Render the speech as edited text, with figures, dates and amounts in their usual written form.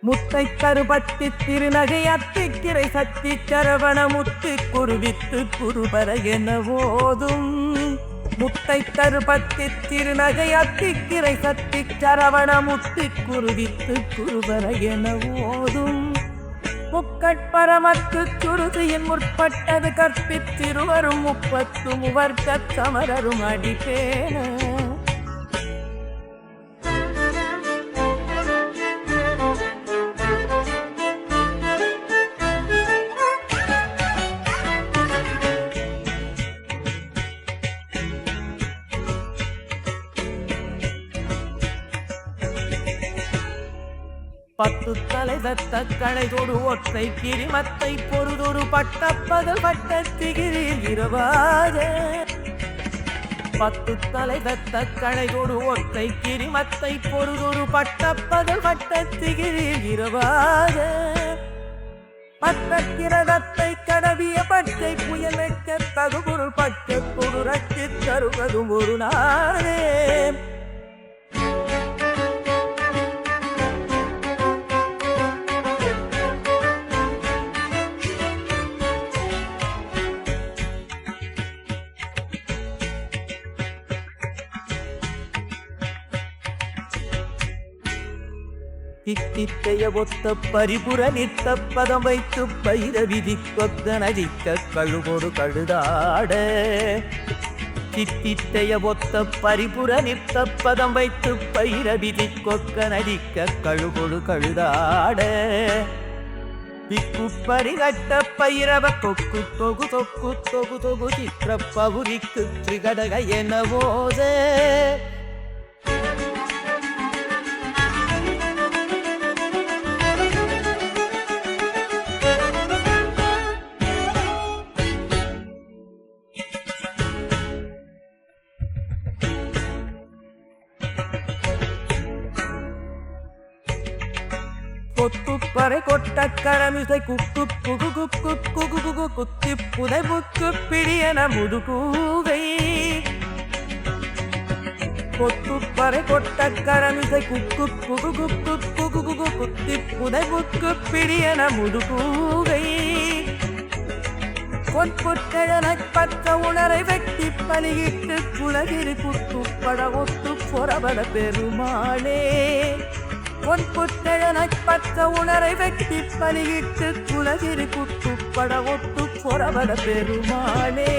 முத்தை கருபத்தி திருநகை அத்திக்கிரை சத்தி சரவண முத்து குருவித்து குருபர என ஓதும். முத்தை தருபத்தி திருநகை அத்திக்கிரை சத்தி சரவண முத்து குருவித்து குருபர என ஓதும். முக்கட்பரமக்கு சுருதியின் முற்பட்டது கற்பித்திருவரும் முப்பத்து முவர்க்கச் சமரரும் அடிப்பேன. பத்து தலை தத்த களைதொடு ஒற்றை கிரிமத்தை பொருதொரு பட்டப்பகல் பட்டத்திகிரில் இரவாக. பத்து தலை தத்த களைதொடு ஒற்றை கிரிமத்தை பொருதொரு பட்டப்பகல் பட்டத்திகிரில் இரவாக. பட்டக்கிரகத்தை கடவிய பச்சை புயல் வைக்க தகுபொருள் பச்சை பொரு ரட்சி தருவதும் ஒரு நாளே. தித்தித்தைய ஒத்த பரிபுர நித்த பதம் வைத்து பயிர விதி கொத்த நதிக்க கழுவொரு கழுதாட. தித்தித்தைய ஒத்த பரிபுர நித்த பதம் வைத்து பயிர விதி கொக்க நதிக்க கழுவொரு கழுதாட. திக்கு பரிகட்ட பயிரவ கொக்கு தொகு தொக்கு தொகு தொகு சித்திர பகுதிக்கு திரிகடக என போத. கொத்துப்பறை கொட்ட கரமிசை குக்கு குகு குக்கு குகு குகு குத்தி புதை புக்கு பிடியன முதுகூகை. கொத்துப்பறை கொட்ட கரமிசை குக்கு குகு குக்கு குகு குகு குத்தி புதை புக்கு பிடியன முதுகூகை. பொன்புற்றழனை பற்ற உணரை வெட்டி பலியிட்டு குலகிரி குத்துப்பட ஒத்து பொறபட பெருமாளே. பொன்புற்றழனை பற்ற உணரை வெட்டி பலியிட்டு குலகிரி குத்துப்பட ஒத்து பொறபட பெருமாளே.